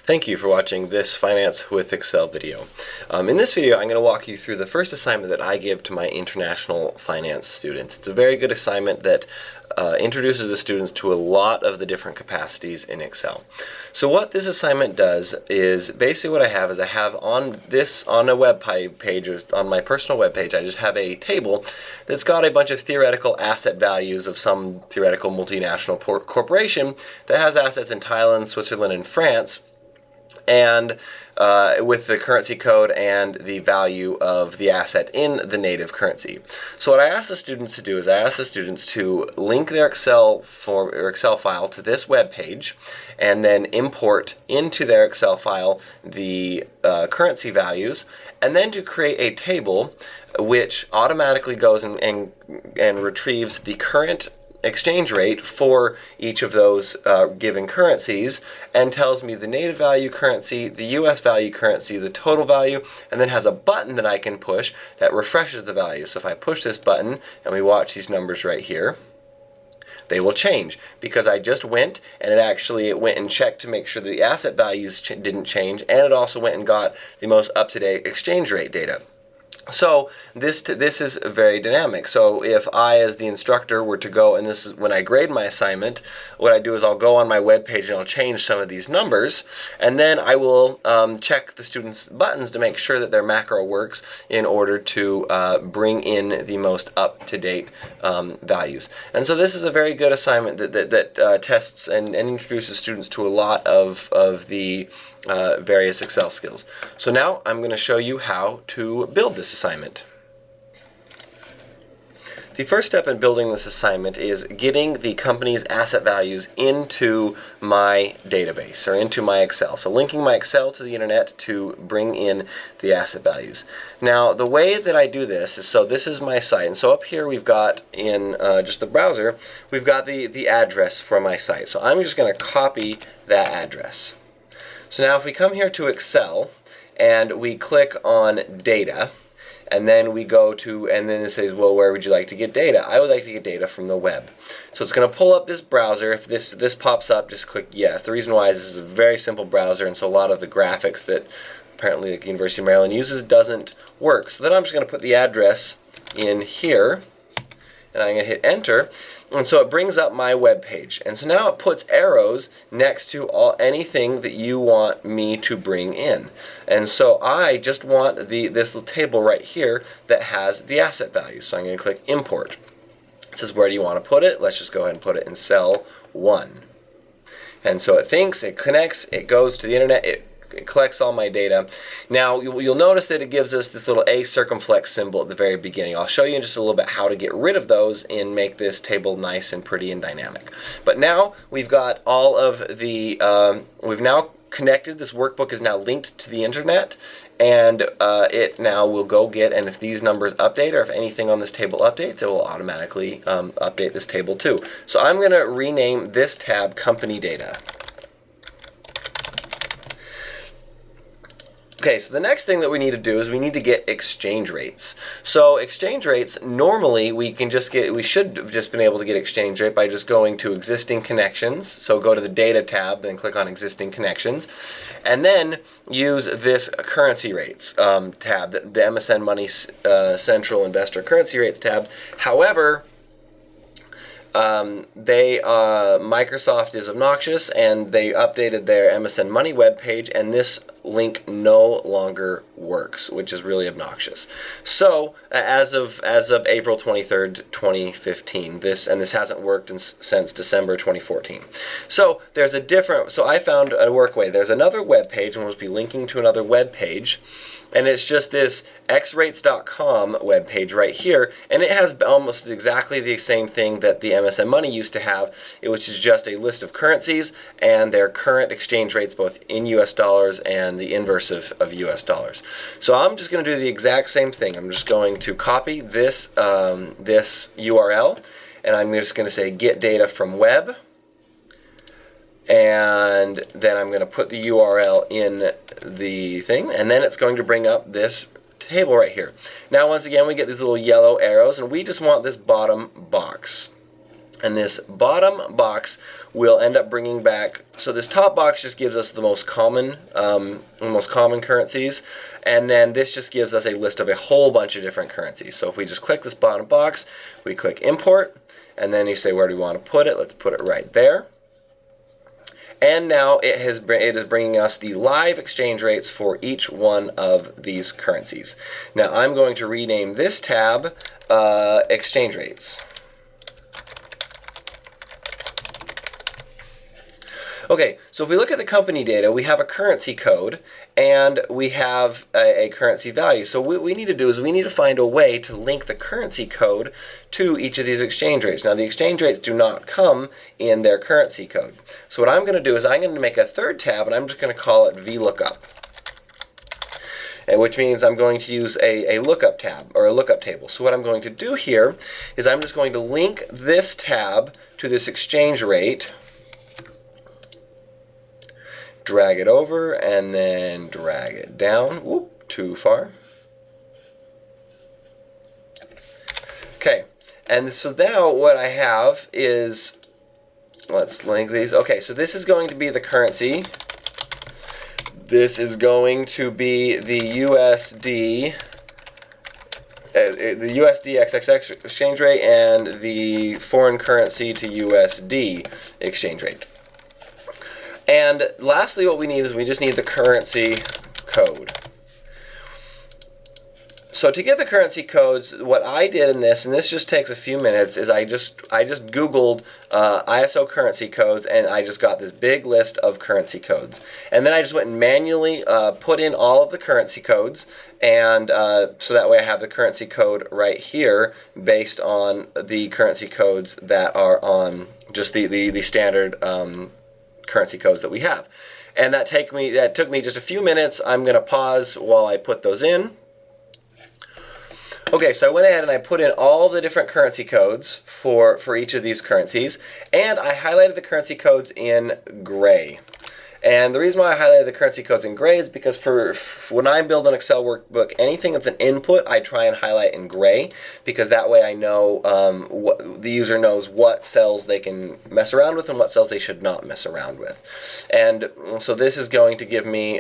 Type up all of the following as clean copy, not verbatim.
Thank you for watching this Finance with Excel video. In this video, I'm going to walk you through the first assignment that I give to my international finance students. It's a very good assignment that introduces the students to a lot of the different capacities in Excel. So what this assignment does is basically what I have on a web page, or on my personal web page, I just have a table that's got a bunch of theoretical asset values of some theoretical multinational corporation that has assets in Thailand, Switzerland, and France, and with the currency code and the value of the asset in the native currency. So what I ask the students to do is I ask the students to link their Excel file to this web page, and then import into their Excel file the currency values, and then to create a table which automatically goes and retrieves the current exchange rate for each of those given currencies, and tells me the native value currency, the US value currency, the total value, and then has a button that I can push that refreshes the value. So if I push this button and we watch these numbers right here, they will change because I just went and it went and checked to make sure the asset values didn't change, and it also went and got the most up-to-date exchange rate data. So this is very dynamic. So if I, as the instructor, were to go, and this is when I grade my assignment, what I do is I'll go on my web page and I'll change some of these numbers, and then I will check the students' buttons to make sure that their macro works in order to bring in the most up-to-date values. And so this is a very good assignment that tests and introduces students to a lot of the various Excel skills. So now I'm going to show you how to build this assignment. The first step in building this assignment is getting the company's asset values into my database, or into my Excel. So linking my Excel to the internet to bring in the asset values. Now the way that I do this is, so this is my site, and so up here we've got in just the browser, we've got the address for my site. So I'm just going to copy that address. So now if we come here to Excel and we click on data, and then we go to, and then it says, well, where would you like to get data? I would like to get data from the web. So it's going to pull up this browser. If this pops up, just click yes. The reason why is this is a very simple browser, and so a lot of the graphics that apparently the University of Maryland uses doesn't work. So then I'm just going to put the address in here, and I'm going to hit enter, and so it brings up my web page. And so now it puts arrows next to anything that you want me to bring in. And so I just want this little table right here that has the asset value. So I'm going to click import. It says, where do you want to put it? Let's just go ahead and put it in cell 1. And so it thinks, it connects, it goes to the internet, it collects all my data. Now you'll notice that it gives us this little A circumflex symbol at the very beginning. I'll show you in just a little bit how to get rid of those and make this table nice and pretty and dynamic. But now we've got all of the, we've now connected, this workbook is now linked to the internet, and it now will go get, and if these numbers update, or if anything on this table updates, it will automatically update this table too. So I'm going to rename this tab Company Data. Okay, so the next thing that we need to do is we need to get exchange rates. So exchange rates, normally we should have just been able to get exchange rate by just going to existing connections. So go to the data tab and click on existing connections, and then use this currency rates tab, the MSN Money Central Investor Currency Rates tab. However, Microsoft is obnoxious, and they updated their MSN Money web page, and this link no longer works, which is really obnoxious. So as of April 23rd, 2015, this hasn't worked since December 2014. So there's so I found a workway. There's another web page, and we'll just be linking to another web page. And it's just this xrates.com web page right here, and it has almost exactly the same thing that the MSN Money used to have, which is just a list of currencies and their current exchange rates, both in US dollars and the inverse of US dollars. So I'm just going to do the exact same thing. I'm just going to copy this URL, and I'm just going to say get data from web, and then I'm going to put the URL in the thing, and then it's going to bring up this table right here. Now once again we get these little yellow arrows, and we just want this bottom box. And this bottom box will end up bringing back, so this top box just gives us the most common currencies, and then this just gives us a list of a whole bunch of different currencies. So if we just click this bottom box, we click import, and then you say where do we want to put it. Let's put it right there. And now it is bringing us the live exchange rates for each one of these currencies. Now I'm going to rename this tab exchange rates. Okay, so if we look at the company data, we have a currency code and we have a currency value. So what we need to do is we need to find a way to link the currency code to each of these exchange rates. Now the exchange rates do not come in their currency code. So what I'm going to do is I'm going to make a third tab and I'm just going to call it VLOOKUP. Which means I'm going to use a lookup tab or a lookup table. So what I'm going to do here is I'm just going to link this tab to this exchange rate, drag it over, and then drag it down. Whoop, too far. Okay, and so now what I have is, let's link these. Okay, so this is going to be the currency. This is going to be the USD, the USD XXX exchange rate, and the foreign currency to USD exchange rate. And lastly, what we need is we just need the currency code. So to get the currency codes, what I did in this, and this just takes a few minutes, is I just Googled ISO currency codes, and I just got this big list of currency codes. And then I just went and manually put in all of the currency codes, and so that way I have the currency code right here based on the currency codes that are on just the standard currency codes that we have. And that took me just a few minutes. I'm going to pause while I put those in. Okay, so I went ahead and I put in all the different currency codes for each of these currencies, and I highlighted the currency codes in gray. And the reason why I highlighted the currency codes in gray is because for when I build an Excel workbook, anything that's an input, I try and highlight in gray, because that way I know what the user knows what cells they can mess around with and what cells they should not mess around with. And so this is going to give me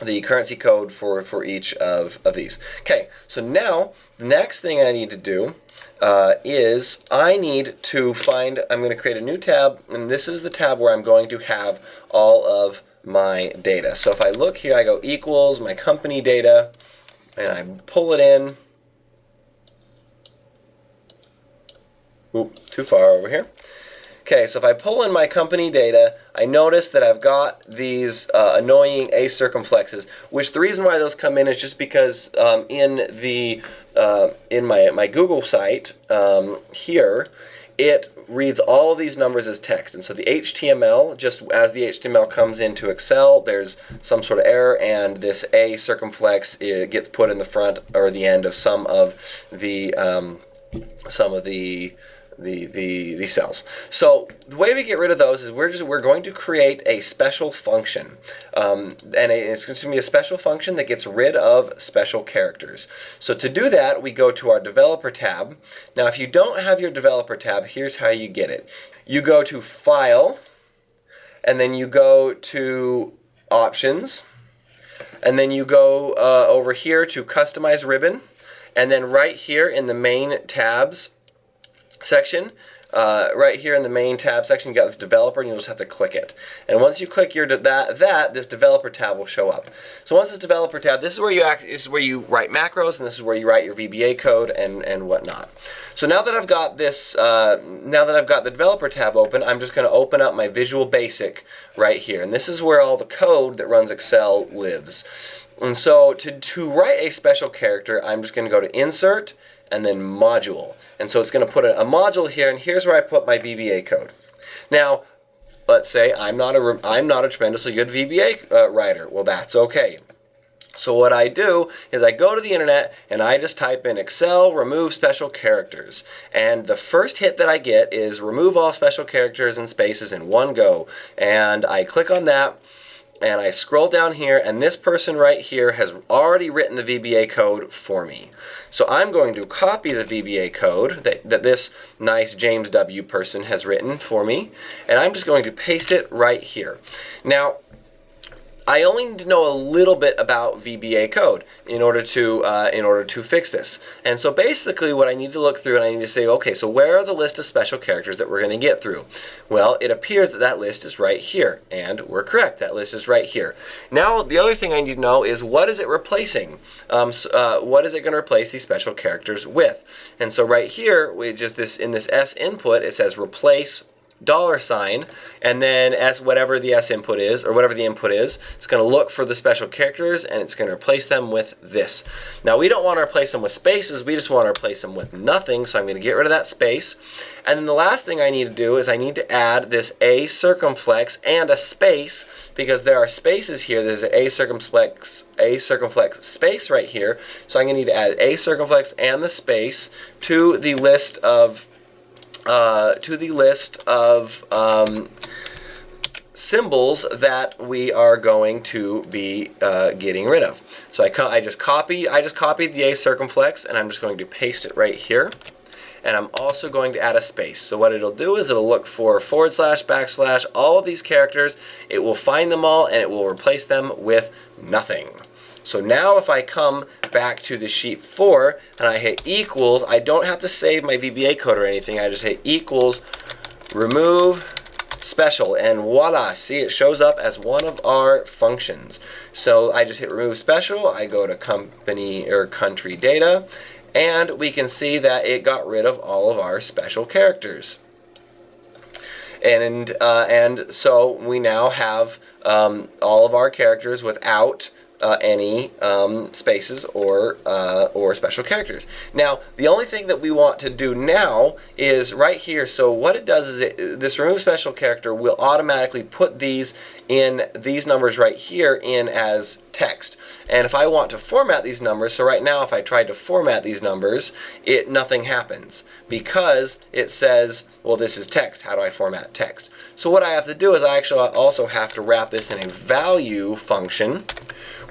the currency code for each of these. Okay, so now the next thing I need to do is I need to find, I'm going to create a new tab, and this is the tab where I'm going to have all of my data. So if I look here, I go equals my company data, and I pull it in. Oop, too far over here. Okay, so if I pull in my company data, I notice that I've got these annoying A circumflexes, which the reason why those come in is just because in my Google site here, it reads all of these numbers as text. And so the HTML, just as the HTML comes into Excel, there's some sort of error, and this A circumflex gets put in the front or the end of some of the cells. So the way we get rid of those is we're going to create a special function, and it's going to be a special function that gets rid of special characters. So to do that, we go to our developer tab. Now if you don't have your developer tab, here's how you get it. You go to File, and then you go to Options, and then you go over here to Customize Ribbon, and then right here in the main tabs section, right here in the main tab section, you got this developer, and you'll just have to click it. And once you click your this developer tab will show up. So once this developer tab, this is where you write macros, and this is where you write your VBA code and whatnot. So now that I've got this, now that I've got the developer tab open, I'm just going to open up my Visual Basic right here, and this is where all the code that runs Excel lives. And so to write a special character, I'm just going to go to Insert and then Module. And so it's going to put a module here, and here's where I put my VBA code. Now, let's say I'm not a tremendously good VBA writer. Well, that's okay. So what I do is I go to the internet and I just type in Excel remove special characters, and the first hit that I get is remove all special characters and spaces in one go, and I click on that. and I scroll down here, and this person right here has already written the VBA code for me. So I'm going to copy the VBA code that this nice James W. person has written for me, and I'm just going to paste it right here. Now, I only need to know a little bit about VBA code in order to fix this. And so basically what I need to look through, and I need to say, okay, so where are the list of special characters that we're going to get through? Well, it appears that that list is right here, and we're correct. That list is right here. Now, the other thing I need to know is what is it replacing? What is it going to replace these special characters with? And so right here, we just in this S input, it says replace $, and then whatever the S input is, or whatever the input is, it's going to look for the special characters, and it's going to replace them with this. Now, we don't want to replace them with spaces, we just want to replace them with nothing, so I'm going to get rid of that space. And then the last thing I need to do is I need to add this A circumflex and a space, because there are spaces here. There's an A circumflex space right here, so I'm going to need to add A circumflex and the space to the list of symbols that we are going to be getting rid of. So I just copied the A circumflex, and I'm just going to paste it right here. And I'm also going to add a space. So what it'll do is it'll look for // // all of these characters. It will find them all, and it will replace them with nothing. So now if I come back to the sheet 4 and I hit equals, I don't have to save my VBA code or anything. I just hit equals remove special, and voila, see, it shows up as one of our functions. So I just hit remove special, I go to company or country data, and we can see that it got rid of all of our special characters. And so we now have all of our characters without any spaces or special characters. Now, the only thing that we want to do now is right here. So what it does is this remove special character will automatically put these numbers right here in as text. And if I want to format these numbers, so right now if I tried to format these numbers, nothing happens because it says, well, this is text. How do I format text? So what I have to do is I actually also have to wrap this in a value function,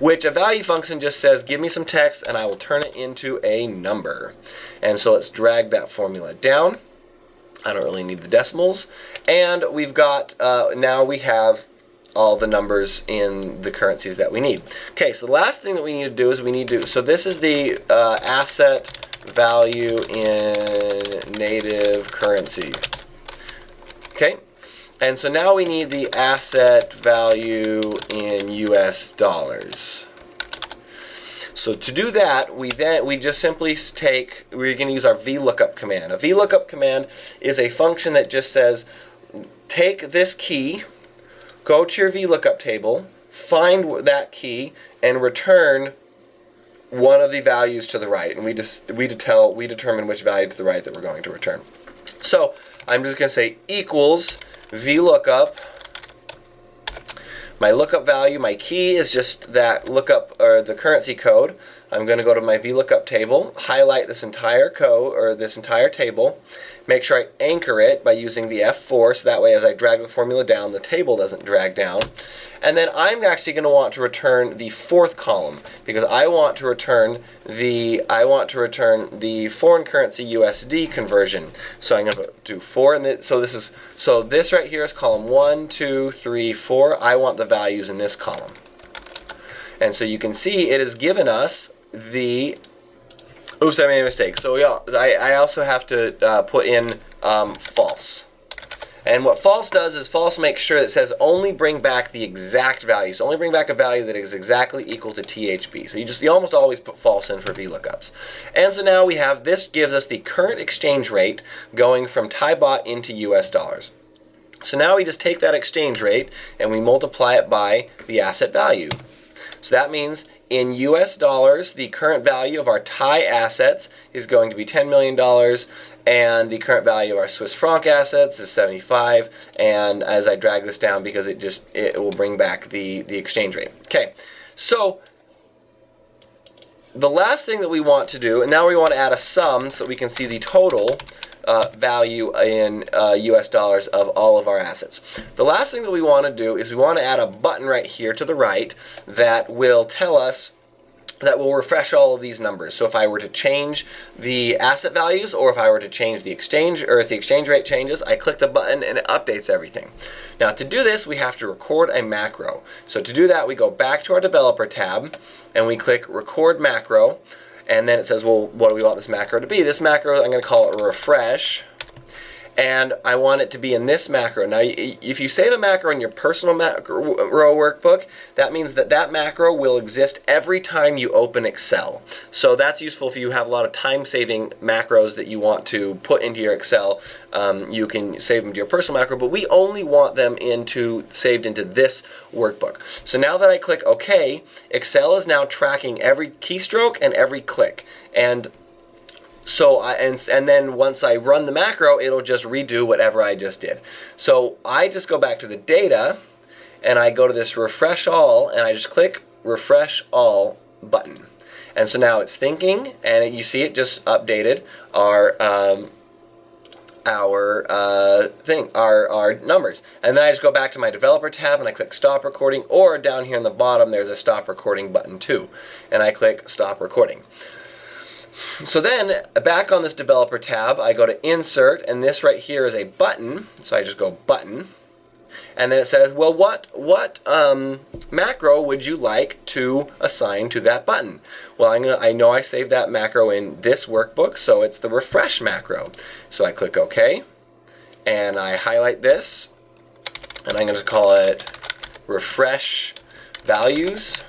which a value function just says, give me some text and I will turn it into a number. And so let's drag that formula down. I don't really need the decimals. And we've got, now we have all the numbers in the currencies that we need. Okay, so the last thing that we need to do is so this is the asset value in native currency. Okay. And so now we need the asset value in US dollars. So to do that, we just simply we're going to use our VLOOKUP command. A VLOOKUP command is a function that just says, take this key, go to your VLOOKUP table, find that key, and return one of the values to the right. And we determine which value to the right that we're going to return. So I'm just going to say equals VLOOKUP. My lookup value, my key is just that lookup or the currency code. I'm going to go to my VLOOKUP table, highlight this entire code or this entire table, make sure I anchor it by using the F4 so that way as I drag the formula down, the table doesn't drag down. And then I'm actually going to want to return the fourth column because I want to return the foreign currency USD conversion. So I'm going to do 4 and so this right here is column 1, 2, 3, 4. I want the values in this column. And so you can see it has given us the, oops, I made a mistake. So yeah, I also have to put in false. And what false does is false makes sure it says only bring back the exact value. So only bring back a value that is exactly equal to THB. So you almost always put false in for VLOOKUPs. And so now we have, this gives us the current exchange rate going from Thai baht into US dollars. So now we just take that exchange rate and we multiply it by the asset value. So that means in US dollars, the current value of our Thai assets is going to be $10 million, and the current value of our Swiss franc assets is 75. And as I drag this down, because it will bring back the exchange rate. Okay, so the last thing that we want to do, and now we want to add a sum so we can see the total value in US dollars of all of our assets. The last thing that we want to do is we want to add a button right here to the right that will tell us, that will refresh all of these numbers. So if I were to change the asset values, or if I were to change the exchange, or if the exchange rate changes, I click the button and it updates everything. Now to do this, we have to record a macro. So to do that, we go back to our developer tab and we click record macro, and then it says, well, what do we want this macro to be? This macro, I'm going to call it refresh, and I want it to be in this macro. Now, if you save a macro in your personal macro workbook, that means that that macro will exist every time you open Excel. So that's useful if you have a lot of time-saving macros that you want to put into your Excel. You can save them to your personal macro, but we only want them saved into this workbook. So now that I click OK, Excel is now tracking every keystroke and every click. And so and then once I run the macro, it'll just redo whatever I just did. So I just go back to the data and I go to this refresh all, and I just click refresh all button. And so now it's thinking, and you see it just updated our numbers. And then I just go back to my developer tab and I click stop recording, or down here in the bottom there's a stop recording button too, and I click stop recording. So then, back on this developer tab, I go to insert, and this right here is a button, so I just go button, and then it says, well, what macro would you like to assign to that button? Well, I know I saved that macro in this workbook, so it's the refresh macro. So I click OK, and I highlight this, and I'm going to call it refresh values,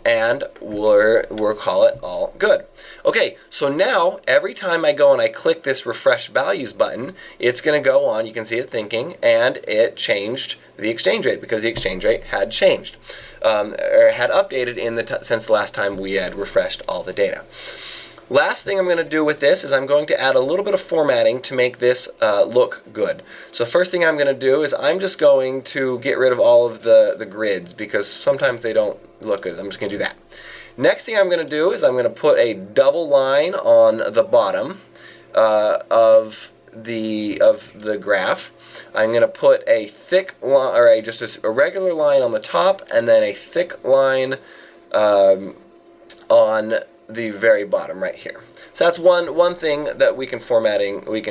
and we'll call it all good. Okay, so now every time I go and I click this refresh values button, it's going to go on, you can see it thinking, and it changed the exchange rate because the exchange rate had changed, or had updated since the last time we had refreshed all the data. Last thing I'm going to do with this is I'm going to add a little bit of formatting to make this look good. So first thing I'm going to do is I'm just going to get rid of all of the grids because sometimes they don't look good. I'm just going to do that. Next thing I'm going to do is I'm going to put a double line on the bottom of the graph. I'm going to put a thick line, or just a regular line on the top, and then a thick line on the very bottom right here. So that's one thing that we can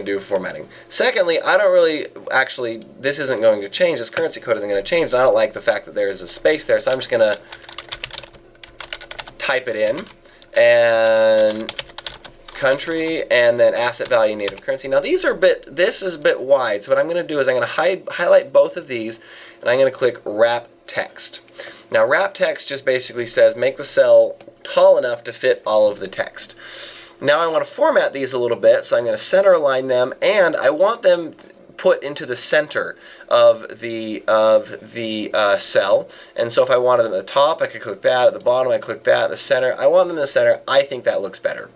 do formatting. Secondly, I don't really, actually, this isn't going to change, this currency code isn't going to change, and I don't like the fact that there is a space there, so I'm just going to type it in, and country, and then asset value native currency. Now this is a bit wide, so what I'm going to do is I'm going to highlight both of these, and I'm going to click wrap text. Now wrap text just basically says make the cell tall enough to fit all of the text. Now I want to format these a little bit, so I'm going to center align them, and I want them put into the center of the cell. And so if I wanted them at the top, I could click that. At the bottom, I click that. At the center, I want them in the center. I think that looks better.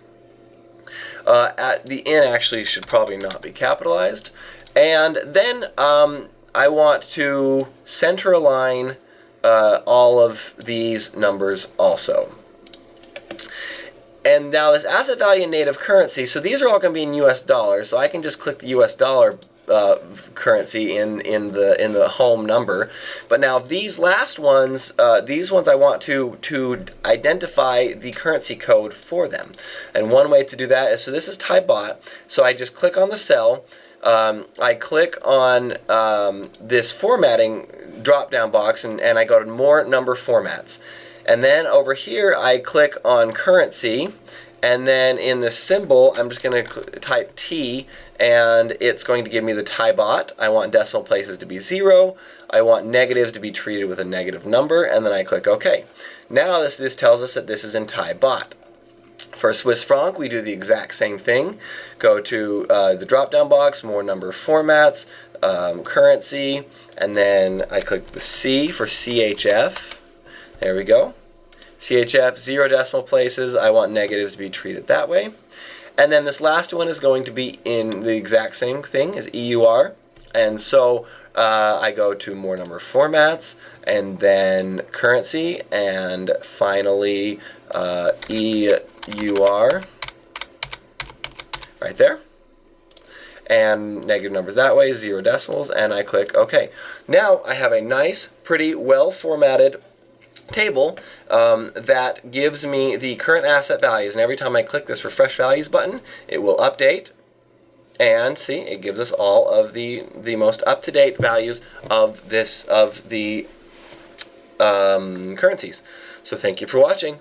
At the N actually should probably not be capitalized. And then I want to center align all of these numbers also. And now this asset value native currency, so these are all going to be in US dollars, so I can just click the US dollar currency in the home number. But now these last ones, I want to identify the currency code for them. And one way to do that is, so this is Thai baht, so I just click on the cell, I click on this formatting drop down box, and I go to more number formats. And then over here I click on currency, and then in the symbol I'm just going to type T, and it's going to give me the Thai baht. I want decimal places to be 0. I want negatives to be treated with a negative number, and then I click OK. Now this tells us that this is in Thai baht. For Swiss franc, we do the exact same thing. Go to the drop-down box, more number formats, currency, and then I click the C for CHF. There we go. CHF, 0 decimal places. I want negatives to be treated that way. And then this last one is going to be in the exact same thing as EUR. And so I go to more number formats, and then currency, and finally EUR right there. and negative numbers that way, 0 decimals, and I click OK. Now I have a nice, pretty, well-formatted table that gives me the current asset values, and every time I click this refresh values button, it will update, and see, it gives us all of the most up-to-date values of the currencies. So thank you for watching.